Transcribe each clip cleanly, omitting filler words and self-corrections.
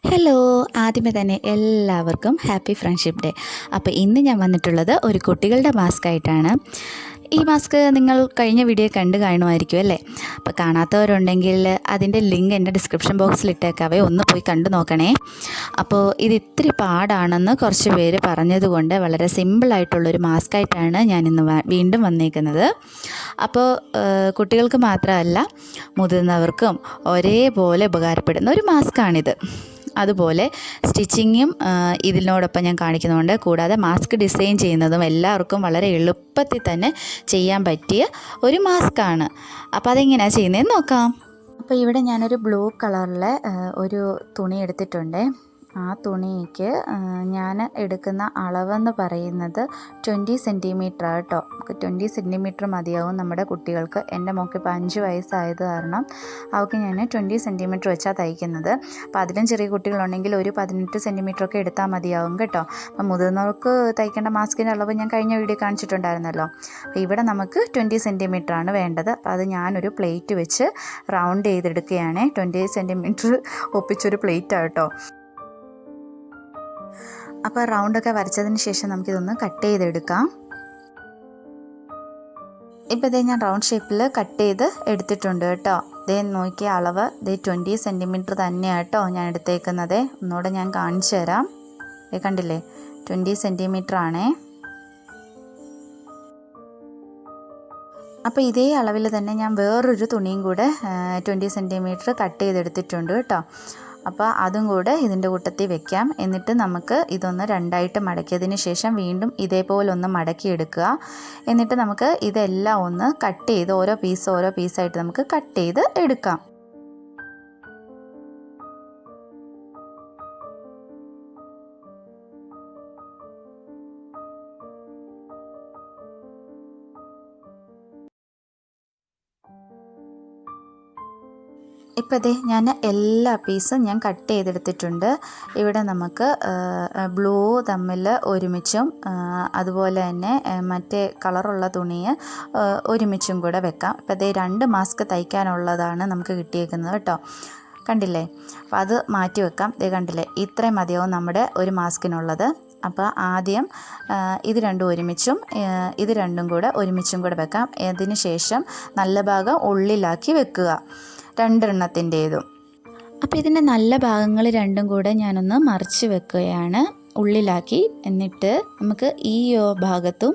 Hello, ആദ്യമേ തന്നെ എല്ലാവർക്കും ഹാപ്പി ഫ്രണ്ട്ഷിപ്പ് ഡേ. അപ്പോൾ ഇന്ന് ഞാൻ വന്നിട്ടുള്ളത് ഒരു കുട്ടികളുടെ മാസ്ക് ആയിട്ടാണ്. ഈ മാസ്ക് നിങ്ങൾ കഴിഞ്ഞ വീഡിയോ കണ്ടു കാണുമായിരിക്കും അല്ലേ? അപ്പോൾ കാണാത്തവരുണ്ടെങ്കിൽ അതിൻ്റെ ലിങ്ക് എൻ്റെ ഡിസ്ക്രിപ്ഷൻ ബോക്സിൽ ഇട്ടേക്കാവേ, ഒന്ന് പോയി കണ്ടു നോക്കണേ. അപ്പോൾ ഇത് ഇത്തിരി പാടാണെന്ന് കുറച്ച് പേര് പറഞ്ഞതുകൊണ്ട് വളരെ സിമ്പിളായിട്ടുള്ളൊരു മാസ്ക് ആയിട്ടാണ് ഞാനിന്ന് വീണ്ടും വന്നേക്കുന്നത്. അപ്പോൾ കുട്ടികൾക്ക് മാത്രമല്ല മുതിർന്നവർക്കും ഒരേപോലെ ഉപകാരപ്പെടുന്ന ഒരു മാസ്കാണിത്. അതുപോലെ സ്റ്റിച്ചിങ്ങും ഇതിനോടൊപ്പം ഞാൻ കാണിക്കുന്നുണ്ട്. കൂടാതെ മാസ്ക് ഡിസൈൻ ചെയ്യുന്നതും എല്ലാവർക്കും വളരെ എളുപ്പത്തിൽ തന്നെ ചെയ്യാൻ പറ്റിയ ഒരു മാസ്കാണ്. അപ്പോൾ അതെങ്ങനെയാണ് ചെയ്യുന്നതെന്ന് നോക്കാം. അപ്പോൾ ഇവിടെ ഞാനൊരു ബ്ലൂ കളറിലെ ഒരു തുണി എടുത്തിട്ടുണ്ട്. ആ തുണിക്ക് ഞാൻ എടുക്കുന്ന അളവെന്ന് പറയുന്നത് 20 സെൻറ്റിമീറ്റർ കേട്ടോ. 20 സെൻറ്റിമീറ്റർ മതിയാവും നമ്മുടെ കുട്ടികൾക്ക്. എൻ്റെ മോൾക്ക് ഇപ്പോൾ 5 വയസ്സായത് കാരണം അവൾക്ക് ഞാൻ 20 സെൻറ്റിമീറ്റർ വെച്ചാണ് തയ്ക്കുന്നത്. അപ്പോൾ അതിലും ചെറിയ കുട്ടികളുണ്ടെങ്കിൽ ഒരു 18 സെൻറ്റിമീറ്ററൊക്കെ എടുത്താൽ മതിയാവും കേട്ടോ. അപ്പോൾ മുതിർന്നവർക്ക് തയ്ക്കേണ്ട മാസ്കിൻ്റെ അളവ് ഞാൻ കഴിഞ്ഞ വീഡിയോ കാണിച്ചിട്ടുണ്ടായിരുന്നല്ലോ. അപ്പോൾ ഇവിടെ നമുക്ക് 20 സെൻറ്റിമീറ്റർ ആണ് വേണ്ടത്. അപ്പോൾ അത് ഞാനൊരു പ്ലേറ്റ് വെച്ച് റൗണ്ട് ചെയ്തെടുക്കുകയാണ്. 20 സെൻറ്റിമീറ്റർ ഒപ്പിച്ചൊരു പ്ലേറ്റാണ് കേട്ടോ. അപ്പോൾ റൗണ്ടൊക്കെ വരച്ചതിന് ശേഷം നമുക്കിതൊന്ന് കട്ട് ചെയ്തെടുക്കാം. ഇപ്പോൾ ഇതേ ഞാൻ റൗണ്ട് ഷേപ്പിൽ കട്ട് ചെയ്ത് എടുത്തിട്ടുണ്ട് കേട്ടോ. ഇതേ നോക്കിയ അളവ് ഇതേ 20 സെൻറ്റിമീറ്റർ തന്നെയാണ് കേട്ടോ ഞാൻ എടുത്തേക്കുന്നത്. ഒന്നുകൂടെ ഞാൻ കാണിച്ചു തരാം. കണ്ടില്ലേ, 20 സെൻറ്റിമീറ്റർ ആണേ. അപ്പോൾ ഇതേ അളവിൽ തന്നെ ഞാൻ വേറൊരു തുണിയും കൂടെ 20 സെൻറ്റിമീറ്റർ കട്ട് ചെയ്തെടുത്തിട്ടുണ്ട് കേട്ടോ. അപ്പോൾ അതും കൂടെ ഇതിൻ്റെ കൂട്ടത്തിൽ വെക്കാം. എന്നിട്ട് നമുക്ക് ഇതൊന്ന് രണ്ടായിട്ട് മടക്കിയതിന് ശേഷം വീണ്ടും ഇതേപോലെ ഒന്ന് മടക്കിയെടുക്കുക. എന്നിട്ട് നമുക്ക് ഇതെല്ലാം ഒന്ന് കട്ട് ചെയ്ത് ഓരോ പീസായിട്ട് നമുക്ക് കട്ട് ചെയ്ത് എടുക്കാം. ഇപ്പോൾ ഇതേ ഞാൻ എല്ലാ പീസും ഞാൻ കട്ട് ചെയ്തെടുത്തിട്ടുണ്ട്. ഇവിടെ നമുക്ക് ബ്ലൂ തമ്മിൽ ഒരുമിച്ചും അതുപോലെ തന്നെ മറ്റേ കളറുള്ള തുണിയെ ഒരുമിച്ചും കൂടെ വെക്കാം. ഇപ്പോൾ ഇതേ 2 മാസ്ക് തയ്ക്കാനുള്ളതാണ് നമുക്ക് കിട്ടിയേക്കുന്നത് കേട്ടോ. കണ്ടില്ലേ? അപ്പോൾ അത് മാറ്റി വെക്കാം. ഇതേ കണ്ടില്ലേ, ഇത്രയും മതിയാവും നമ്മുടെ ഒരു മാസ്കിനുള്ളത്. അപ്പോൾ ആദ്യം ഇത് രണ്ടും ഒരുമിച്ചും ഇത് രണ്ടും കൂടെ ഒരുമിച്ചും കൂടെ വെക്കാം. അതിന് ശേഷം നല്ല ഭാഗം ഉള്ളിലാക്കി വെക്കുക, 2 എണ്ണത്തിൻ്റേതും. അപ്പോൾ ഇതിൻ്റെ നല്ല ഭാഗങ്ങൾ രണ്ടും കൂടെ ഞാനൊന്ന് മറിച്ച് വെക്കുകയാണ് ഉള്ളിലാക്കി. എന്നിട്ട് നമുക്ക് ഈ ഭാഗത്തും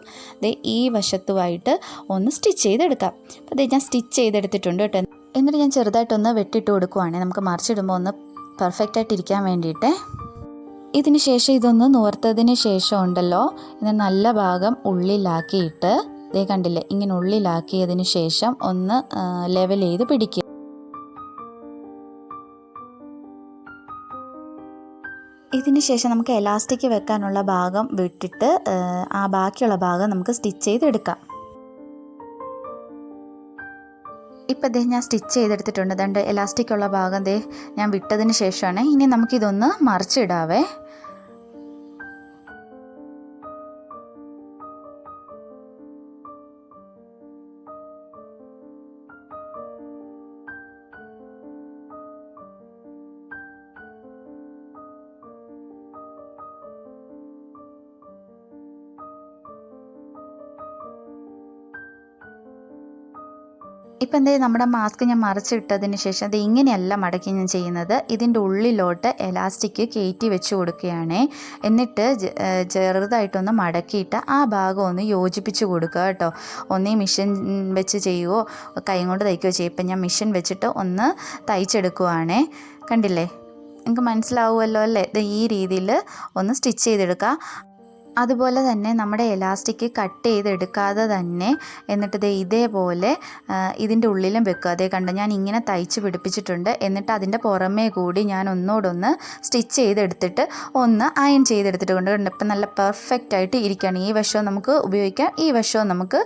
ഈ വശത്തുമായിട്ട് ഒന്ന് സ്റ്റിച്ച് ചെയ്തെടുക്കാം. അപ്പോൾ ഇത് ഞാൻ സ്റ്റിച്ച് ചെയ്തെടുത്തിട്ടുണ്ട് കേട്ടോ. എന്നിട്ട് ഞാൻ ചെറുതായിട്ടൊന്ന് വെട്ടിട്ട് കൊടുക്കുവാണ്, നമുക്ക് മറിച്ചിടുമ്പോൾ ഒന്ന് പെർഫെക്റ്റായിട്ടിരിക്കാൻ വേണ്ടിയിട്ട്. ഇതിന് ശേഷം ഇതൊന്ന് nuവർത്തതിന് ശേഷം ഉണ്ടല്ലോ, ഇത് നല്ല ഭാഗം ഉള്ളിലാക്കിയിട്ട് ഇതേ കണ്ടില്ലേ, ഇങ്ങനെ ഉള്ളിലാക്കിയതിന് ശേഷം ഒന്ന് ലെവൽ ചെയ്ത് പിടിക്കുക. ഇതിന് ശേഷം നമുക്ക് എലാസ്റ്റിക് വെക്കാനുള്ള ഭാഗം വിട്ടിട്ട് ആ ബാക്കിയുള്ള ഭാഗം നമുക്ക് സ്റ്റിച്ച് ചെയ്തെടുക്കാം. ഇപ്പോൾ ദേ ഞാൻ സ്റ്റിച്ച് ചെയ്തെടുത്തിട്ടുണ്ട്. ദണ്ട് എലാസ്റ്റിക് ഉള്ള ഭാഗം ദേ ഞാൻ വിട്ടതിന് ശേഷമാണ്. ഇനി നമുക്കിതൊന്ന് മറിച്ചിടാവേ. ഇപ്പം എന്തേ നമ്മുടെ മാസ്ക് ഞാൻ മറിച്ചിട്ടതിന് ശേഷം അത് ഇങ്ങനെയല്ല മടക്കി ഞാൻ ചെയ്യുന്നത്. ഇതിൻ്റെ ഉള്ളിലോട്ട് എലാസ്റ്റിക് കയറ്റി വെച്ച് കൊടുക്കുകയാണ്. എന്നിട്ട് ചെറുതായിട്ടൊന്ന് മടക്കിയിട്ട് ആ ഭാഗം ഒന്ന് യോജിപ്പിച്ച് കൊടുക്കുക കേട്ടോ. ഒന്നേ മിഷൻ വെച്ച് ചെയ്യുകയോ കൈ കൊണ്ട് തയ്ക്കുകയോ ചെയ്യും. ഇപ്പം ഞാൻ മിഷൻ വെച്ചിട്ട് ഒന്ന് തയ്ച്ചെടുക്കുവാണേ. കണ്ടില്ലേ, നിങ്ങൾക്ക് മനസ്സിലാവുമല്ലോ അല്ലേ? ഇത് ഈ രീതിയിൽ ഒന്ന് സ്റ്റിച്ച് ചെയ്തെടുക്കുക. അതുപോലെ തന്നെ നമ്മുടെ എലാസ്റ്റിക് കട്ട് ചെയ്തെടുക്കാതെ തന്നെ എന്നിട്ട് ഇതേപോലെ ഇതിൻ്റെ ഉള്ളിലും വെക്കുക. അതേ കണ്ട ഞാൻ ഇങ്ങനെ തയ്ച്ച് പിടിപ്പിച്ചിട്ടുണ്ട്. എന്നിട്ട് അതിൻ്റെ പുറമേ കൂടി ഞാൻ ഒന്നുകൂടെ സ്റ്റിച്ച് ചെയ്തെടുത്തിട്ട് ഒന്ന് അയൺ ചെയ്തെടുത്തിട്ടുണ്ട്. ഇപ്പം നല്ല പെർഫെക്റ്റായിട്ട് ഇരിക്കുകയാണ്. ഈ വശവും നമുക്ക് ഉപയോഗിക്കാം, ഈ വശവും നമുക്ക്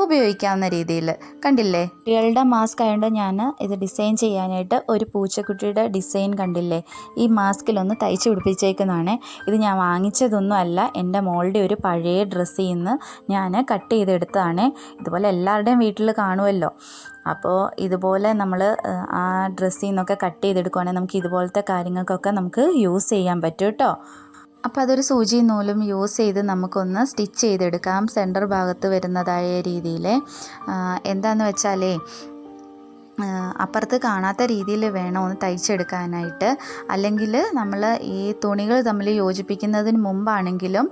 ഉപയോഗിക്കാവുന്ന രീതിയിൽ. കണ്ടില്ലേ, കുട്ടികളുടെ മാസ്ക് ആയതുകൊണ്ട് ഞാൻ ഇത് ഡിസൈൻ ചെയ്യാനായിട്ട് ഒരു പൂച്ചക്കുട്ടിയുടെ ഡിസൈൻ കണ്ടില്ലേ, ഈ മാസ്കിലൊന്ന് തയ്ച്ച് പിടിപ്പിച്ചേക്കുന്നതാണ്. ഇത് ഞാൻ വാങ്ങിച്ചതൊന്നും അല്ല, എൻ്റെ മോളുടെ ഒരു പഴയ ഡ്രസ്സിൽ നിന്ന് ഞാൻ കട്ട് ചെയ്തെടുത്തതാണ്. ഇതുപോലെ എല്ലാവരുടെയും വീട്ടിൽ കാണുമല്ലോ. അപ്പോൾ ഇതുപോലെ നമ്മൾ ആ ഡ്രസ്സിൽ നിന്നൊക്കെ കട്ട് ചെയ്തെടുക്കുകയാണെങ്കിൽ നമുക്ക് ഇതുപോലത്തെ കാര്യങ്ങൾക്കൊക്കെ നമുക്ക് യൂസ് ചെയ്യാൻ പറ്റും കേട്ടോ. അപ്പോൾ അതൊരു സൂചിയും നൂലും യൂസ് ചെയ്ത് നമുക്കൊന്ന് സ്റ്റിച്ച് ചെയ്തെടുക്കാം സെൻറ്റർ ഭാഗത്ത് വരുന്നതായ രീതിയിൽ. എന്താണെന്ന് വെച്ചാലേ അപ്പുറത്ത് കാണാത്ത രീതിയിൽ വേണം ഒന്ന് തയ്ച്ചെടുക്കാനായിട്ട്. അല്ലെങ്കിൽ നമ്മൾ ഈ തുണികൾ തമ്മിൽ യോജിപ്പിക്കുന്നതിന് മുമ്പാണെങ്കിലും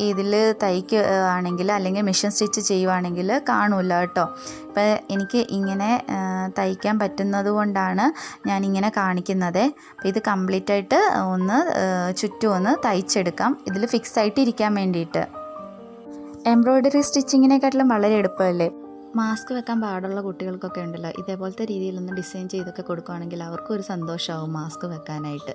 ഇതിൽ തയ്ക്കുകയാണെങ്കിൽ അല്ലെങ്കിൽ മെഷീൻ സ്റ്റിച്ച് ചെയ്യുവാണെങ്കിൽ കാണൂല കേട്ടോ. ഇപ്പം എനിക്ക് ഇങ്ങനെ തയ്ക്കാൻ പറ്റുന്നത് കൊണ്ടാണ് ഞാനിങ്ങനെ കാണിക്കുന്നത്. അപ്പോൾ ഇത് കംപ്ലീറ്റ് ആയിട്ട് ഒന്ന് ചുറ്റും ഒന്ന് തയ്ച്ചെടുക്കാം, ഇതിൽ ഫിക്സ് ആയിട്ട് ഇരിക്കാൻ വേണ്ടിയിട്ട്. എംബ്രോയ്ഡറി സ്റ്റിച്ചിങ്ങിനെക്കാട്ടിലും വളരെ എളുപ്പമല്ലേ. മാസ്ക് വെക്കാൻ പാടുള്ള കുട്ടികൾക്കൊക്കെ ഉണ്ടല്ലോ, ഇതേപോലത്തെ രീതിയിലൊന്ന് ഡിസൈൻ ചെയ്തൊക്കെ കൊടുക്കുകയാണെങ്കിൽ അവർക്കും ഒരു സന്തോഷമാവും മാസ്ക് വെക്കാനായിട്ട്.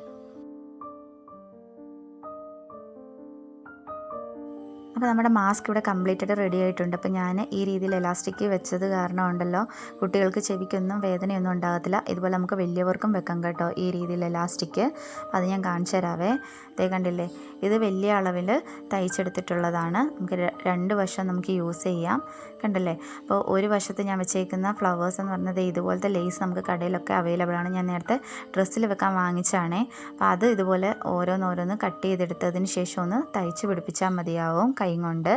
അപ്പോൾ നമ്മുടെ മാസ്ക് ഇവിടെ കംപ്ലീറ്റ് ആയിട്ട് റെഡി ആയിട്ടുണ്ട്. അപ്പോൾ ഞാൻ ഈ രീതിയിൽ എലാസ്റ്റിക് വെച്ചത് കാരണം ഉണ്ടല്ലോ കുട്ടികൾക്ക് ചെവിക്കൊന്നും വേദനയൊന്നും ഉണ്ടാകത്തില്ല. ഇതുപോലെ നമുക്ക് വലിയവർക്കും വെക്കാം കേട്ടോ ഈ രീതിയിൽ എലാസ്റ്റിക്. അത് ഞാൻ കാണിച്ചു തരാവേ. അതേ കണ്ടില്ലേ, ഇത് വലിയ അളവിൽ തയ്ച്ചെടുത്തിട്ടുള്ളതാണ്. നമുക്ക് രണ്ട് വശം നമുക്ക് യൂസ് ചെയ്യാം, കണ്ടല്ലേ. അപ്പോൾ ഒരു വശത്ത് ഞാൻ വെച്ചേക്കുന്ന ഫ്ലവേഴ്സ് എന്ന് പറഞ്ഞത് ഇതുപോലത്തെ ലേസ് നമുക്ക് കടയിലൊക്കെ അവൈലബിൾ ആണ്. ഞാൻ നേരത്തെ ഡ്രസ്സിൽ വെക്കാൻ വാങ്ങിച്ചാണേ. അപ്പോൾ അത് ഇതുപോലെ ഓരോന്നോരോന്ന് കട്ട് ചെയ്തെടുത്തതിന് ശേഷം ഒന്ന് തയ്ച്ച് പിടിപ്പിച്ചാൽ മതിയാവും കൈ കൊണ്ട്,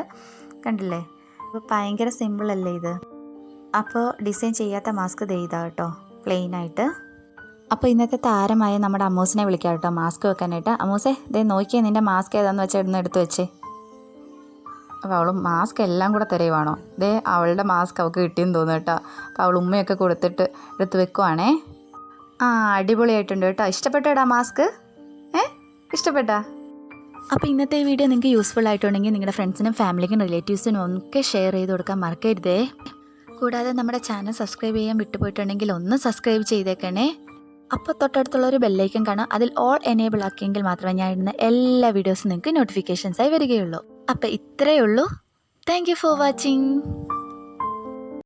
കണ്ടില്ലേ. അപ്പോൾ ഭയങ്കര സിമ്പിളല്ലേ ഇത്. അപ്പോൾ ഡിസൈൻ ചെയ്യാത്ത മാസ്ക് ഇതാ കേട്ടോ, പ്ലെയിനായിട്ട്. അപ്പോൾ ഇന്നത്തെ താരമായ നമ്മുടെ അമ്മൂസിനെ വിളിക്കാം കേട്ടോ മാസ്ക് വെക്കാനായിട്ട്. അമ്മൂസേ, ഇതേ നോക്കിയേ, നിൻ്റെ മാസ്ക് ഏതാണെന്ന് വെച്ചാൽ ഇന്ന് എടുത്ത് വെച്ചേ. അപ്പോൾ അവൾ മാസ്ക് എല്ലാം കൂടെ തിരയുവാണോ? ഇതേ അവളുടെ മാസ്ക് അവൾക്ക് കിട്ടിയെന്ന് തോന്നുന്നു കേട്ടോ. അപ്പോൾ അവൾ ഉമ്മയൊക്കെ കൊടുത്തിട്ട് എടുത്ത് വെക്കുവാണേ. അടിപൊളിയായിട്ടുണ്ട് കേട്ടോ. ഇഷ്ടപ്പെട്ടോടാ മാസ്ക്? ഇഷ്ടപ്പെട്ടാ? അപ്പോൾ ഇന്നത്തെ വീഡിയോ നിങ്ങൾക്ക് യൂസ്ഫുൾ ആയിട്ടുണ്ടെങ്കിൽ നിങ്ങളുടെ ഫ്രണ്ട്സിനും ഫാമിലിക്കും റിലേറ്റീവ്സിനും ഒക്കെ ഷെയർ ചെയ്ത് കൊടുക്കാൻ മറക്കരുതേ. കൂടാതെ നമ്മുടെ ചാനൽ സബ്സ്ക്രൈബ് ചെയ്യാൻ വിട്ടുപോയിട്ടുണ്ടെങ്കിൽ ഒന്ന് സബ്സ്ക്രൈബ് ചെയ്തേക്കണേ. അപ്പോൾ തൊട്ടടുത്തുള്ളൊരു ബെല്ലൈക്കൺ കാണാം, അതിൽ ഓൾ എനേബിൾ ആക്കിയെങ്കിൽ മാത്രമേ ഞാൻ ഇടുന്ന എല്ലാ വീഡിയോസും നിങ്ങൾക്ക് നോട്ടിഫിക്കേഷൻസായി വരികയുള്ളൂ. അപ്പോൾ ഇത്രയേ ഉള്ളൂ. Thank you for watching.